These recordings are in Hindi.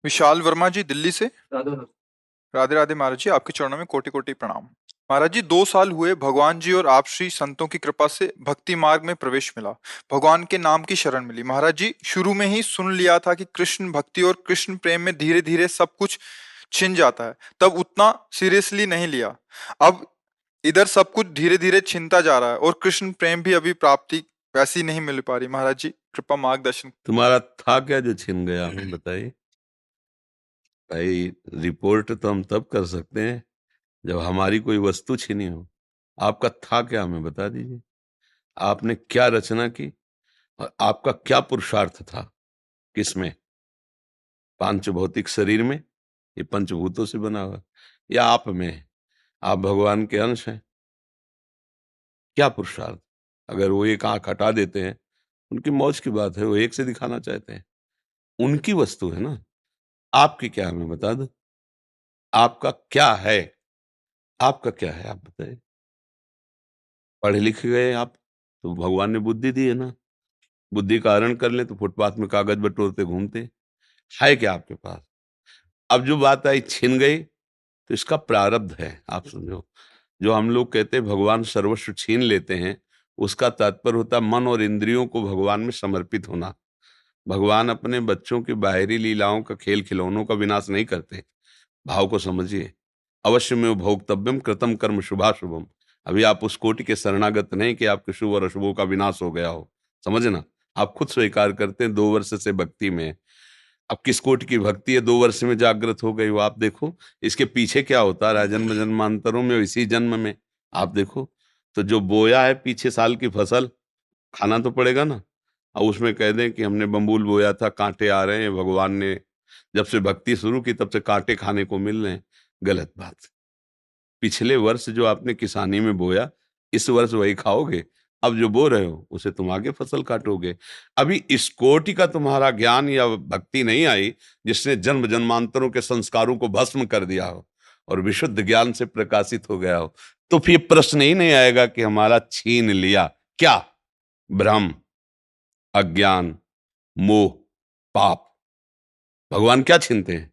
विशाल वर्मा जी दिल्ली से। राधा राधा। राधे राधे महाराज जी, आपके चरणों में कोटि कोटि प्रणाम। महाराज जी, 2 साल हुए भगवान जी और आप श्री संतों की कृपा से भक्ति मार्ग में प्रवेश मिला। भगवान के नाम की शरण मिली। महाराज जी, शुरू में ही सुन लिया था कि कृष्ण भक्ति और कृष्ण प्रेम में धीरे धीरे सब कुछ छिन जाता है, तब उतना सीरियसली नहीं लिया। अब इधर सब कुछ धीरे धीरे छिनता जा रहा है और कृष्ण प्रेम भी अभी प्राप्ति वैसी नहीं मिल पा रही। महाराज जी, कृपा मार्गदर्शन। तुम्हारा था क्या जो छिन गया, हमें बताइए भाई। रिपोर्ट तो हम तब कर सकते हैं जब हमारी कोई वस्तु छिनी हो। आपका था क्या, हमें बता दीजिए। आपने क्या रचना की और आपका क्या पुरुषार्थ था? किसमें? पांच भौतिक शरीर में, ये पंचभूतों से बना हुआ, या आप में है? आप भगवान के अंश हैं। क्या पुरुषार्थ? अगर वो एक आंख हटा देते हैं, उनकी मौज की बात है, वो एक से दिखाना चाहते हैं, उनकी वस्तु है ना। आपकी क्या, हमें बता दो। आपका क्या है? आपका क्या है, आप बताइए। पढ़े लिखे गए आप तो भगवान ने बुद्धि दी है ना। बुद्धि का हरण कर ले तो फुटपाथ में कागज बटोरते घूमते। है क्या आपके पास? अब जो बात आई छिन गई, तो इसका प्रारब्ध है, आप समझो। जो हम लोग कहते हैं भगवान सर्वस्व छीन लेते हैं, उसका तात्पर्य होता है मन और इंद्रियों को भगवान में समर्पित होना। भगवान अपने बच्चों की बाहरी लीलाओं का, खेल खिलौनों का विनाश नहीं करते। भाव को समझिए। अवश्य में भोक्तव्यम कृतम कर्म शुभाशुभम। अभी आप उस कोटि के शरणागत नहीं कि आपके शुभ और अशुभों का विनाश हो गया हो, समझना। आप खुद स्वीकार करते हैं 2 वर्ष से भक्ति में। अब किस कोटि की भक्ति है 2 वर्ष में जागृत हो गई वो, आप देखो। इसके पीछे क्या होता रहा जन्म जन्मांतरों में, इसी जन्म में आप देखो। तो जो बोया है पीछे साल की फसल, खाना तो पड़ेगा ना। और उसमें कह दें कि हमने बम्बूल बोया था, कांटे आ रहे हैं, भगवान ने जब से भक्ति शुरू की तब से कांटे खाने को मिल रहे हैं। गलत बात। पिछले वर्ष जो आपने किसानी में बोया, इस वर्ष वही खाओगे। अब जो बो रहे हो उसे तुम आगे फसल काटोगे। अभी इस कोटि का तुम्हारा ज्ञान या भक्ति नहीं आई जिसने जन्म जन्मांतरों के संस्कारों को भस्म कर दिया हो और विशुद्ध ज्ञान से प्रकाशित हो गया हो, तो फिर प्रश्न ही नहीं आएगा कि हमारा छीन लिया क्या। भ्रम, अज्ञान, मोह, पाप। भगवान क्या छीनते हैं?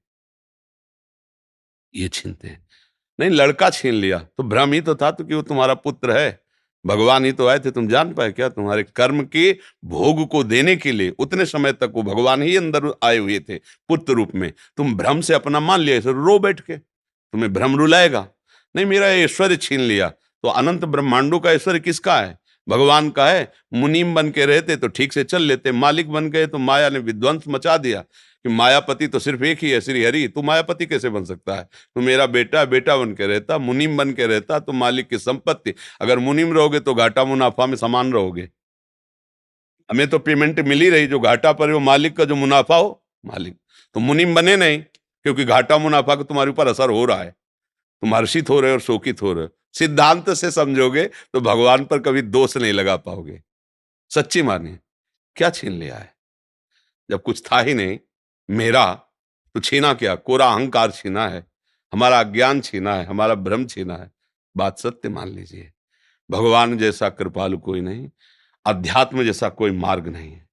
ये छीनते हैं। नहीं, लड़का छीन लिया तो भ्रम ही तो था, तो कि वो तुम्हारा पुत्र है। भगवान ही तो आए थे, तुम जान पाए क्या? तुम्हारे कर्म के भोग को देने के लिए उतने समय तक वो भगवान ही अंदर आए हुए थे पुत्र रूप में। तुम भ्रम से अपना मान लिया, इसे रो बैठ के। तुम्हें भ्रम रुलाएगा नहीं। मेरा ऐश्वर्य छीन लिया, तो अनंत ब्रह्मांडों का ऐश्वर्य किसका है? भगवान का है। मुनीम बन के रहते तो ठीक से चल लेते, मालिक बन गए तो माया ने विध्वंस मचा दिया कि मायापति तो सिर्फ एक ही है, श्री हरि। तू मायापति कैसे बन सकता है? तो मेरा बेटा बेटा बन के रहता, मुनीम बन के रहता, तो मालिक की संपत्ति। अगर मुनीम रहोगे तो घाटा मुनाफा में समान रहोगे। हमें तो पेमेंट मिल ही रही, जो घाटा पर वो मालिक का, जो मुनाफा हो मालिक। तो मुनीम बने नहीं, क्योंकि घाटा मुनाफा का तुम्हारे ऊपर असर हो रहा है। तुम हर्षित हो रहे हो और शोकित हो रहे हो। सिद्धांत से समझोगे तो भगवान पर कभी दोष नहीं लगा पाओगे। सच्ची मानिए। क्या छीन लिया है जब कुछ था ही नहीं मेरा? तो छीना क्या? कोरा अहंकार छीना है, हमारा अज्ञान छीना है, हमारा भ्रम छीना है। बात सत्य मान लीजिए। भगवान जैसा कृपालु कोई नहीं, अध्यात्म जैसा कोई मार्ग नहीं है।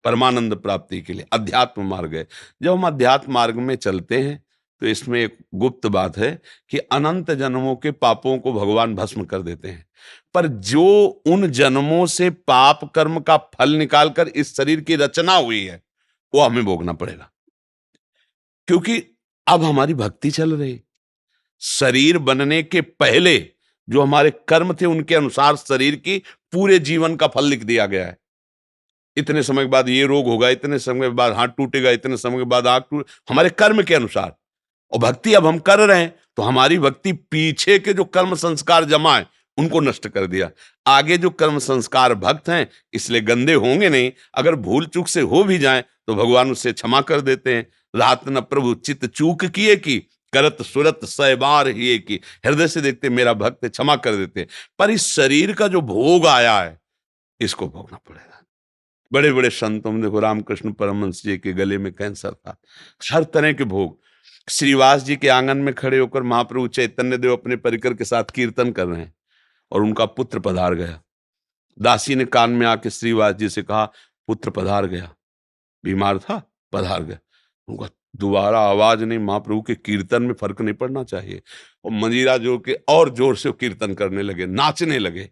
परमानंद प्राप्ति के लिए अध्यात्म मार्ग है। जब हम अध्यात्म मार्ग में चलते हैं तो इसमें एक गुप्त बात है कि अनंत जन्मों के पापों को भगवान भस्म कर देते हैं। पर जो उन जन्मों से पाप कर्म का फल निकालकर इस शरीर की रचना हुई है, वो हमें भोगना पड़ेगा। क्योंकि अब हमारी भक्ति चल रही। शरीर बनने के पहले जो हमारे कर्म थे, उनके अनुसार शरीर की पूरे जीवन का फल लिख दिया गया है। इतने समय के बाद ये रोग होगा, इतने समय के बाद हाथ टूटेगा, इतने समय के बाद आंख टूट, हमारे कर्म के अनुसार। और भक्ति अब हम कर रहे हैं तो हमारी भक्ति पीछे के जो कर्म संस्कार जमा है उनको नष्ट कर दिया। आगे जो कर्म संस्कार भक्त हैं इसलिए गंदे होंगे नहीं। अगर भूल चूक से हो भी जाएं तो भगवान उससे क्षमा कर देते हैं। रात न प्रभु चित्त चूक किए की, करत सुरत सै बार ही की। हृदय से देखते मेरा भक्त है, क्षमा कर देते हैं। पर इस शरीर का जो भोग आया है, इसको भोगना पड़ेगा। बड़े बड़े संतों में देखो, रामकृष्ण परमहंस जी के गले में कैंसर था। हर तरह के भोग। श्रीवास जी के आंगन में खड़े होकर महाप्रभु चैतन्य देव अपने परिकर के साथ कीर्तन कर रहे हैं और उनका पुत्र पधार गया। दासी ने कान में आके श्रीवास जी से कहा, पुत्र पधार गया। बीमार था, पधार गया। उनका दोबारा आवाज नहीं, महाप्रभु के कीर्तन में फर्क नहीं पड़ना चाहिए। और मंजीरा जोड़ के और जोर से वो कीर्तन करने लगे, नाचने लगे।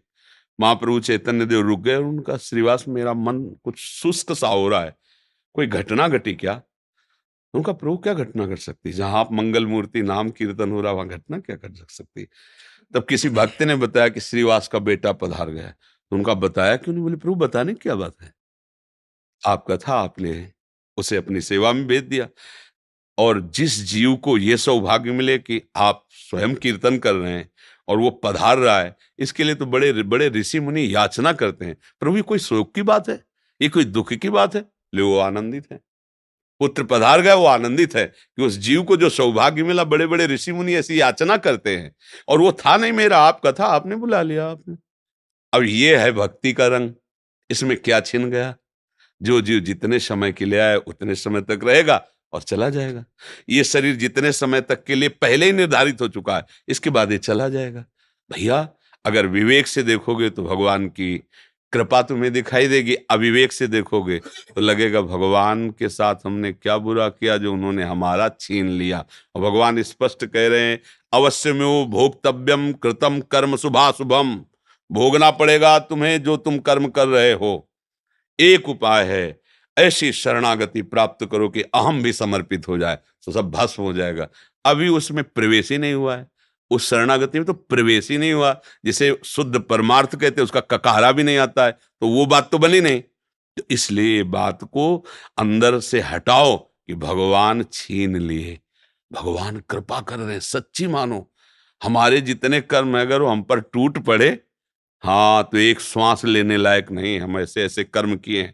महाप्रभु चैतन्य देव रुक गए और उनका, श्रीवास मेरा मन कुछ सुस्त सा हो रहा है, कोई घटना घटी क्या? उनका, प्रभु क्या घटना घट सकती, जहां आप मंगल मूर्ति नाम कीर्तन हो रहा वहां घटना क्या घट सकती? तब किसी भक्त ने बताया कि श्रीवास का बेटा पधार गया। तो उनका बताया क्यों नहीं? बोले प्रभु बताने की क्या बात है, आपका था, आपने उसे अपनी सेवा में भेज दिया। और जिस जीव को ये सौभाग्य मिले कि आप स्वयं कीर्तन कर रहे हैं और वो पधार रहा है, इसके लिए तो बड़े बड़े ऋषि मुनि याचना करते हैं। प्रभु ये कोई शोक की बात है, ये कोई दुख की बात है? ले वो आनंदित है, पुत्र पधार गया, वो आनंदित है कि उस जीव को जो सौभाग्य मिला। बड़े बड़े ऋषि मुनि ऐसी याचना करते हैं, और वो था नहीं मेरा, आपका था, आपने बुला लिया आपने। अब ये है भक्ति का रंग, इसमें क्या छिन गया? जो जीव जितने समय के लिए आए उतने समय तक रहेगा और चला जाएगा। ये शरीर जितने समय तक के लिए पहले ही निर्धारित हो चुका है, इसके बाद ये चला जाएगा। भैया, अगर विवेक से देखोगे तो भगवान की कृपा तुम्हें दिखाई देगी, अविवेक से देखोगे तो लगेगा भगवान के साथ हमने क्या बुरा किया जो उन्होंने हमारा छीन लिया। और भगवान स्पष्ट कह रहे हैं, अवश्य में वो भोक्तव्यम कृतम कर्म शुभाशुभम, भोगना पड़ेगा तुम्हें जो तुम कर्म कर रहे हो। एक उपाय है, ऐसी शरणागति प्राप्त करो कि अहम भी समर्पित हो जाए, तो सब भस्म हो जाएगा। अभी उसमें प्रवेश ही नहीं हुआ है, उस शरणागति में तो प्रवेश ही नहीं हुआ। जिसे शुद्ध परमार्थ कहते हैं, उसका ककारा भी नहीं आता है, तो वो बात तो बनी नहीं। तो इसलिए बात को अंदर से हटाओ कि भगवान छीन लिए, भगवान कृपा कर रहे हैं, सच्ची मानो। हमारे जितने कर्म अगर वो हम पर टूट पड़े, हाँ, तो एक श्वास लेने लायक नहीं, हम ऐसे ऐसे कर्म किए हैं।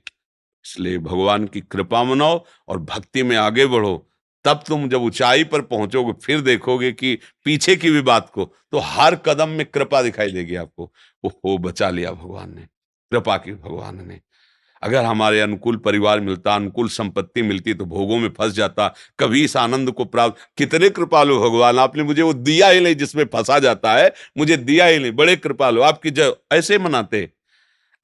इसलिए भगवान की कृपा मनाओ और भक्ति में आगे बढ़ो। तब तुम जब ऊंचाई पर पहुंचोगे, फिर देखोगे कि पीछे की भी बात को, तो हर कदम में कृपा दिखाई देगी आपको। ओहो, बचा लिया भगवान ने, कृपा की भगवान ने। अगर हमारे अनुकूल परिवार मिलता, अनुकूल संपत्ति मिलती, तो भोगों में फंस जाता, कभी इस आनंद को प्राप्त। कितने कृपालु भगवान, आपने मुझे वो दिया ही नहीं जिसमें फंसा जाता है, मुझे दिया ही नहीं। बड़े कृपालु, आपकी जय। ऐसे मनाते।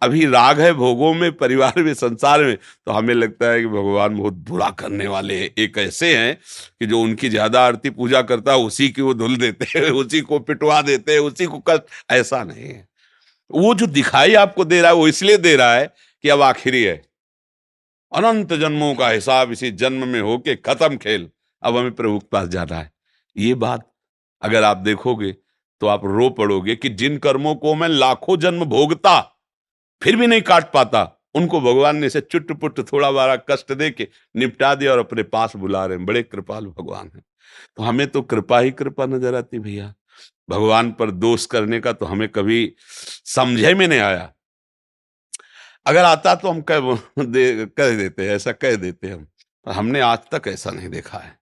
अभी राग है भोगों में, परिवार में, संसार में, तो हमें लगता है कि भगवान बहुत बुरा करने वाले हैं। एक ऐसे हैं कि जो उनकी ज्यादा आरती पूजा करता है उसी की वो धुल देते हैं, उसी को पिटवा देते हैं, उसी को कष्ट। ऐसा नहीं है। वो जो दिखाई आपको दे रहा है, वो इसलिए दे रहा है कि अब आखिरी है, अनंत जन्मों का हिसाब इसी जन्म में होके खत्म खेल, अब हमें प्रभु के पास जाना है। ये बात अगर आप देखोगे तो आप रो पड़ोगे कि जिन कर्मों को मैं लाखों जन्म भोगता फिर भी नहीं काट पाता, उनको भगवान ने इसे चुट पुट थोड़ा बारा कष्ट दे के निपटा दिया और अपने पास बुला रहे हैं। बड़े कृपालु भगवान हैं। तो हमें तो कृपा ही कृपा नजर आती भैया। भगवान पर दोष करने का तो हमें कभी समझे में नहीं आया। अगर आता तो हम कह देते हैं, ऐसा कह देते हैं हम, पर हमने आज तक ऐसा नहीं देखा है।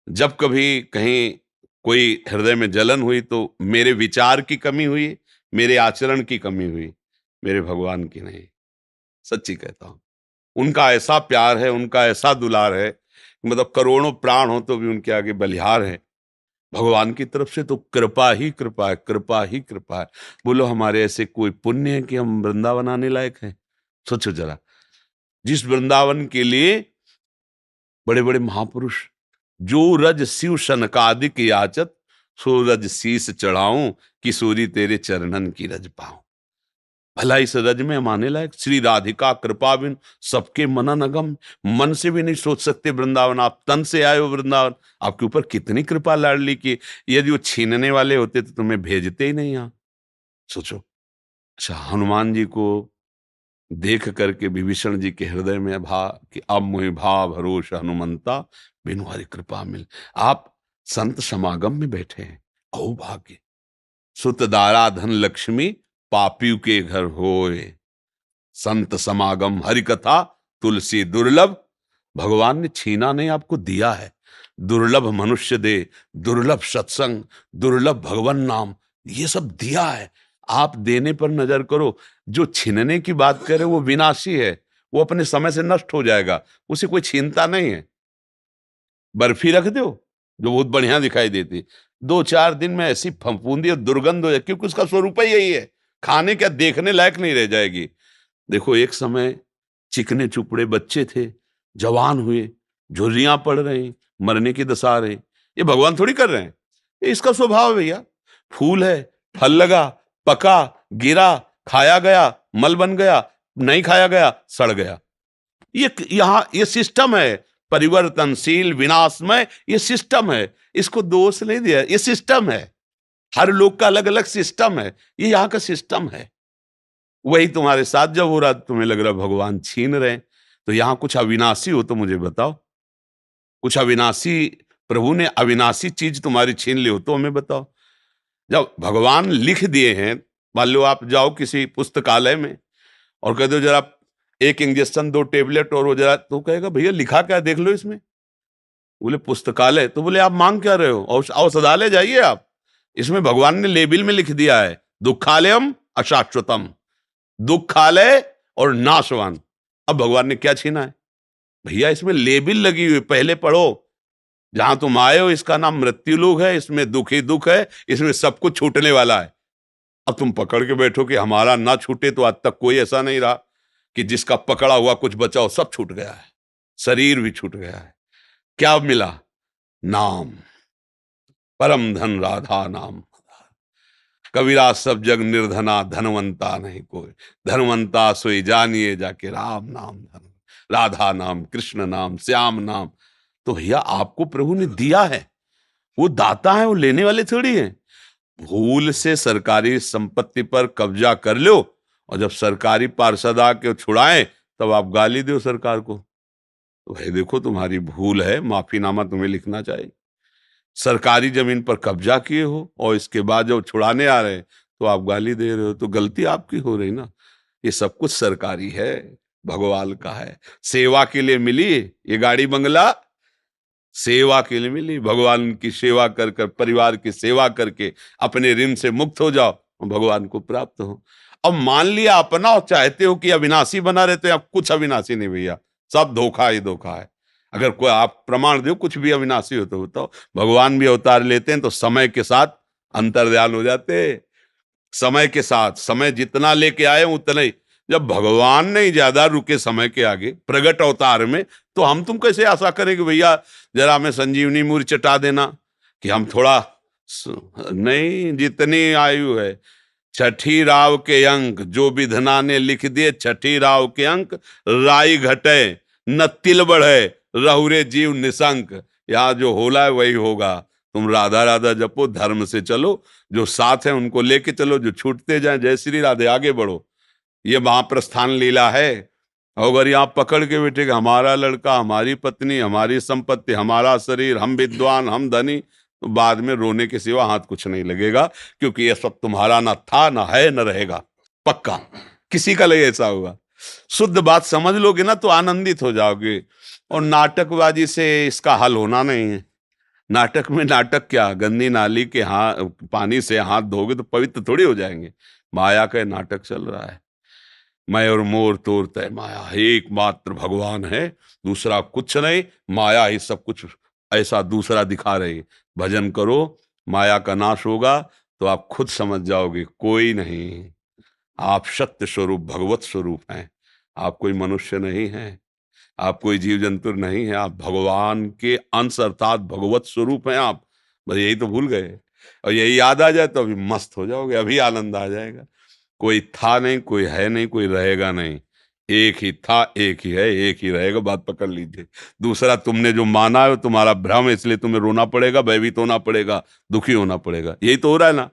जब कभी कहीं कोई हृदय में जलन हुई तो मेरे विचार की कमी हुई, मेरे आचरण की कमी हुई, मेरे भगवान की नहीं। सच्ची कहता हूं, उनका ऐसा प्यार है, उनका ऐसा दुलार है, मतलब करोड़ों प्राण हो तो भी उनके आगे बलिहार है। भगवान की तरफ से तो कृपा ही कृपा है, कृपा ही कृपा है। बोलो हमारे ऐसे कोई पुण्य है कि हम वृंदावन आने लायक हैं? सोचो जरा, जिस वृंदावन के लिए बड़े बड़े महापुरुष, जो रज शिव सनकादिक याचत, सो रज शीस चढ़ाऊं, किशोरी तेरे चरणन की रज पाऊं। भला इस रज में हम आने लायक? श्री राधिका कृपा बिन सबके मनन अगम, मन से भी नहीं सोच सकते वृंदावन। आप तन से आए हो वृंदावन, आपके ऊपर कितनी कृपा लाडली की। यदि वो छीनने वाले होते तो तुम्हें भेजते ही नहीं यहाँ। सोचो। अच्छा, हनुमान जी को देख करके विभीषण जी के हृदय में भा कि अब मोहि भाव भरोस हनुमंता, बिनु हरि कृपा मिल। आप संत समागम में बैठे हैं, अहो भाग्य। सुत दारा धन लक्ष्मी, पापियों के घर होए, संत समागम हरि कथा, तुलसी दुर्लभ। भगवान ने छीना नहीं, आपको दिया है। दुर्लभ मनुष्य दे, दुर्लभ सत्संग, दुर्लभ भगवान नाम, ये सब दिया है। आप देने पर नजर करो। जो छीनने की बात करे वो विनाशी है, वो अपने समय से नष्ट हो जाएगा, उसे कोई छीनता नहीं है। बर्फी रख दो जो बहुत बढ़िया दिखाई देती, 2-4 दिन में ऐसी फफूंदी और दुर्गंध हो जाए, क्योंकि उसका स्वरूप ही यही है। खाने क्या, देखने लायक नहीं रह जाएगी। देखो, एक समय चिकने चुपड़े बच्चे थे, जवान हुए, झुर्रियां पड़ रही, मरने की दशा आ रही। ये भगवान थोड़ी कर रहे हैं, ये इसका स्वभाव है भैया। फूल है, फल लगा, पका, गिरा, खाया गया, मल बन गया, नहीं खाया गया, सड़ गया। ये यहां ये सिस्टम है, परिवर्तनशील, विनाशमय, ये सिस्टम है। इसको दोष नहीं दिया, ये सिस्टम है। हर लोग का अलग अलग सिस्टम है, ये यहाँ का सिस्टम है। वही तुम्हारे साथ जब हो रहा, तुम्हें लग रहा भगवान छीन रहे हैं, तो यहां कुछ अविनाशी हो तो मुझे बताओ। कुछ अविनाशी, प्रभु ने अविनाशी चीज तुम्हारी छीन ली हो तो हमें बताओ। जब भगवान लिख दिए हैं, मान लो आप जाओ किसी पुस्तकालय में और कह दो जरा एक इंजेक्शन, 2 टेबलेट और वो जरा, तो कहेगा भैया लिखा क्या, देख लो इसमें। बोले पुस्तकालय, तो बोले आप मांग क्या रहे हो, औषधालय जाइए आप, इसमें भगवान ने लेबिल में लिख दिया है दुखालयम अशाश्वतम, दुखालय और नाशवान। अब भगवान ने क्या छीना है भैया, इसमें लेबिल लगी हुई, पहले पढ़ो। जहां तुम आए हो इसका नाम मृत्यु लोक है, इसमें दुख ही दुख है, इसमें सब कुछ छूटने वाला है। अब तुम पकड़ के बैठो कि हमारा ना छूटे, तो आज तक कोई ऐसा नहीं रहा कि जिसका पकड़ा हुआ कुछ बचा हो। सब छूट गया है, शरीर भी छूट गया है। क्या मिला? नाम, परम धन राधा नाम। कबीरा सब जग निर्धना, धनवंता नहीं कोई, धनवंता सोई जानिए जाके राम नाम धन, राधा नाम, कृष्ण नाम, श्याम नाम। तो भैया आपको प्रभु ने दिया है, वो दाता है, वो लेने वाले थोड़ी हैं। भूल से सरकारी संपत्ति पर कब्जा कर लो और जब सरकारी पार्षद आके छुड़ाएं तब आप गाली दो सरकार को। तो भाई देखो तुम्हारी भूल है, माफीनामा तुम्हें लिखना चाहिए। सरकारी जमीन पर कब्जा किए हो और इसके बाद जब छुड़ाने आ रहे हैं तो आप गाली दे रहे हो, तो गलती आपकी हो रही ना। ये सब कुछ सरकारी है, भगवान का है, सेवा के लिए मिली ये गाड़ी बंगला, सेवा के लिए मिली। भगवान की सेवा कर कर, परिवार की सेवा करके अपने ऋण से मुक्त हो जाओ और भगवान को प्राप्त हो। अब मान लिया अपना और चाहते हो कि अविनाशी बना रहते हैं, अब कुछ अविनाशी नहीं भैया, सब धोखा ही धोखा है। अगर कोई आप प्रमाण दो कुछ भी अविनाशी हो तो बताओ। भगवान भी अवतार लेते हैं तो समय के साथ अंतर्ध्यान हो जाते हैं। समय के साथ, समय जितना लेके आए उतना ही। जब भगवान नहीं ज्यादा रुके समय के आगे प्रगट अवतार में, तो हम तुम कैसे आशा करें कि भैया जरा हमें संजीवनी मूर्ति चटा देना कि हम थोड़ा नहीं। जितनी आयु है, छठी राव के अंक जो विधना ने लिख दिए, छठी राव के अंक राई घटे न तिल बढ़े, रहुरे जीव निशंक। यहाँ जो होला है वही होगा। तुम राधा राधा जपो, धर्म से चलो, जो साथ है उनको लेके चलो, जो छूटते जाए जय श्री राधे, आगे बढ़ो। ये महाप्रस्थान लीला है। अगर यहाँ पकड़ के बैठे हमारा लड़का, हमारी पत्नी, हमारी संपत्ति, हमारा शरीर, हम विद्वान, हम धनी, तो बाद में रोने के सिवा हाथ कुछ नहीं लगेगा, क्योंकि ये सब तुम्हारा ना था, ना है, न रहेगा। पक्का किसी का लगे ऐसा होगा। शुद्ध बात समझ लोगे ना तो आनंदित हो जाओगे। और नाटकबाजी से इसका हल होना नहीं है। नाटक में नाटक क्या, गंदी नाली के पानी से हाथ धोगे तो पवित्र थोड़ी हो जाएंगे। माया का नाटक चल रहा है। मैं और मोर तोर तय माया, एकमात्र भगवान है, दूसरा कुछ नहीं। माया ही सब कुछ ऐसा दूसरा दिखा रही। भजन करो, माया का नाश होगा तो आप खुद समझ जाओगे कोई नहीं। आप सत्य स्वरूप भगवत स्वरूप हैं। आप कोई मनुष्य नहीं हैं, आप कोई जीव जंतु नहीं है, आप भगवान के अंश अर्थात भगवत स्वरूप हैं आप। बस यही तो भूल गए, और यही याद आ जाए तो अभी मस्त हो जाओगे, अभी आनंद आ जाएगा। कोई था नहीं, कोई है नहीं, कोई रहेगा नहीं। एक ही था, एक ही है, एक ही रहेगा। बात पकड़ लीजिए। दूसरा तुमने जो माना है वो तुम्हारा भ्रम है, इसलिए तुम्हें रोना पड़ेगा, भयभीत होना पड़ेगा, दुखी होना पड़ेगा। यही तो हो रहा है ना।